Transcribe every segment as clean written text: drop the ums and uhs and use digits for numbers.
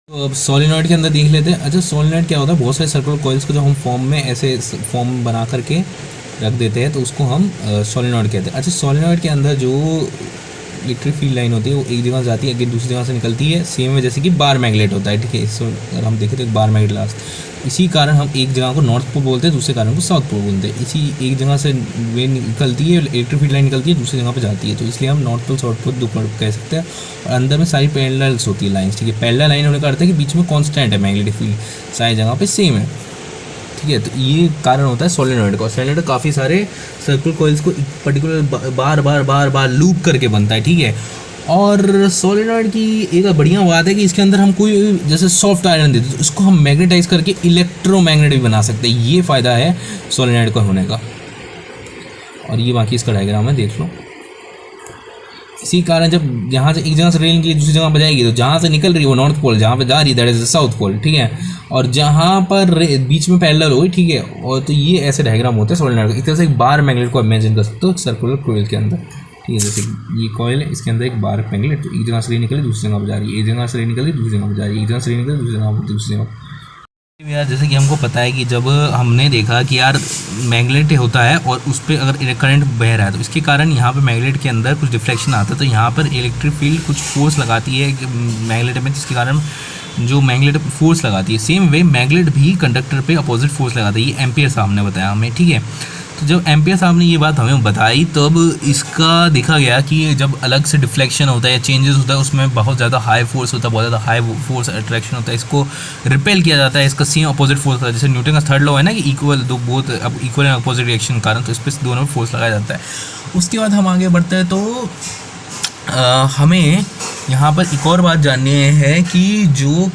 तो अब सोलिनॉइड के अंदर देख लेते हैं। अच्छा, सोलिनॉइड क्या होता है, बहुत सारे सर्कुलर कॉइल्स को जब हम फॉर्म में ऐसे फॉर्म बना करके रख देते हैं तो उसको हम सोलिनॉइड कहते हैं। अच्छा, सोलिनॉइड के अंदर जो इलेक्ट्रिक फील्ड लाइन होती है वो एक जगह से जाती है, अगेन दूसरी जगह से निकलती है, सेम है जैसे कि बार मैग्नेट होता है, ठीक है। इसको अगर हम देखें तो एक बार मैग्नेट लास्ट, इसी कारण हम एक जगह को नॉर्थ पोल बोलते हैं, दूसरे कारण को साउथ पोल बोलते हैं। इसी एक जगह से वे निकलती है, इलेक्ट्रिक फील्ड लाइन निकलती है, दूसरी जगह पे जाती है, तो इसलिए हम नॉर्थ पोल साउथ पोल दो कह सकते हैं। और अंदर में सारी पैरेलल्स होती है लाइन्स, ठीक है। पैरेलल लाइन होने का अर्थ है कि बीच में कॉन्स्टेंट है मैग्नेटिक फील्ड, सारी जगह पे सेम है, ठीक है। तो ये कारण होता है सोलेनॉइड का। सोलेनॉइड काफ़ी सारे सर्कुलर कॉइल्स को पर्टिकुलर बार बार बार बार लूप करके बनता है, ठीक है। और सोलेनॉइड की एक बढ़िया बात है कि इसके अंदर हम कोई जैसे सॉफ्ट आयरन देते तो उसको हम मैग्नेटाइज करके इलेक्ट्रोमैग्नेट भी बना सकते हैं। ये फ़ायदा है सोलेनॉइड का होने का। और ये बाकी इसका डायग्राम है, देख लो। इसी कारण जब यहाँ से एक जगह से रेल निकली दूसरी जगह पर जाएगी तो जहाँ से निकल रही है वो नॉर्थ पोल, जहाँ पे जा रही है that is the South Pole, ठीक है। और जहाँ पर बीच में पैरेलल हो, ठीक है। और तो ये ऐसे डायग्राम होते हैं सोलेनॉइड का। एक तरह से एक बार मैग्नेट को इमेजिन कर सकते हो सर्कुलर कॉइल के अंदर, ठीक है। जैसे ये कॉइल है, इसके अंदर एक बार मैग्नेट, तो एक जगह से रेल निकली दूसरी जगह पर जा रही है, एक जगह से रेल निकली दूसरी जगह पर जा रही है, एक जगह से रेल निकली दूसरी जगह। यार जैसे कि हमको पता है कि जब हमने देखा कि यार मैग्नेट होता है और उस पर अगर करंट बह रहा है तो इसके कारण यहाँ पे मैग्नेट के अंदर कुछ डिफ्लेक्शन आता है, तो यहाँ पर इलेक्ट्रिक फील्ड कुछ फोर्स लगाती है मैग्नेट में, जिसके कारण जो मैग्नेट फोर्स लगाती है, सेम वे मैग्नेट भी कंडक्टर पे अपोजिट फोर्स लगाता है। ये एम्पियर साहब ने बताया हमें, ठीक है। तो जब एम्पियर साहब ने ये बात हमें बताई तब इसका देखा गया कि जब अलग से डिफ्लेक्शन होता है या चेंजेस होता है उसमें बहुत ज़्यादा हाई फोर्स होता है, बहुत ज़्यादा हाई फोर्स अट्रैक्शन होता है, इसको रिपेल किया जाता है, इसका सेम अपोजिट फोर्स होता है। जैसे न्यूटन का थर्ड लॉ है ना कि इक्वल दो बोथ अब इक्वल एंड अपोजिट रिएक्शन कारण, तो इस पर दोनों में फोर्स लगाया जाता है। उसके बाद हम आगे बढ़ते हैं तो हमें यहाँ पर एक और बात जाननी है कि जो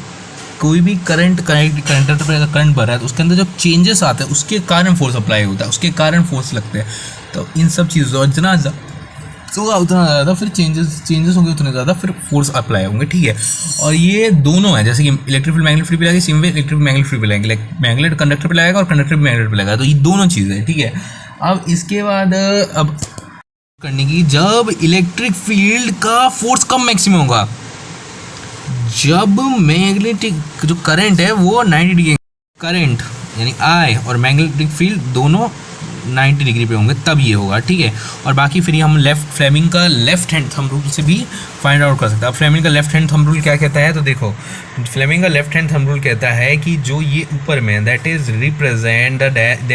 कोई भी कंडक्टर पर अगर करंट बढ़ रहा है तो उसके अंदर जब चेंजेस आते हैं उसके कारण फोर्स अप्लाई होता है, उसके कारण फोर्स लगते हैं। तो इन सब चीज़ों जितना होगा उतना ज़्यादा फिर चेंजेस होंगे उतने ज़्यादा फिर फोर्स अप्लाई होंगे, ठीक है। और ये दोनों है, जैसे कि इलेक्ट्रिक फील्ड मैग्नेट फील्ड पे लगेगी, same way electric magnet field पे लगेगी, मैग्नेट कंडक्टर पे लगेगा और कंडक्टर भी मैग्नेट पे लगेगा, तो ये दोनों चीज़ें हैं, ठीक है। अब इसके बाद अब करने की, जब इलेक्ट्रिक फील्ड का फोर्स कम मैक्सिमम होगा, जब मैग्नेटिक जो करंट है वो 90 डिग्री, करंट यानी आई और मैग्नेटिक फील्ड दोनों 90 डिग्री पे होंगे, तब ये होगा, ठीक है। और बाकी फिर हम फ्लेमिंग का लेफ्ट हैंड थंब रूल से भी फाइंड आउट कर सकते हैं। अब फ्लेमिंग का लेफ्ट हैंड थंब रूल क्या कहता है, तो देखो फ्लेमिंग का लेफ्ट हैंड थंब रूल कहता है कि जो ये ऊपर में दैट इज रिप्रेजेंट द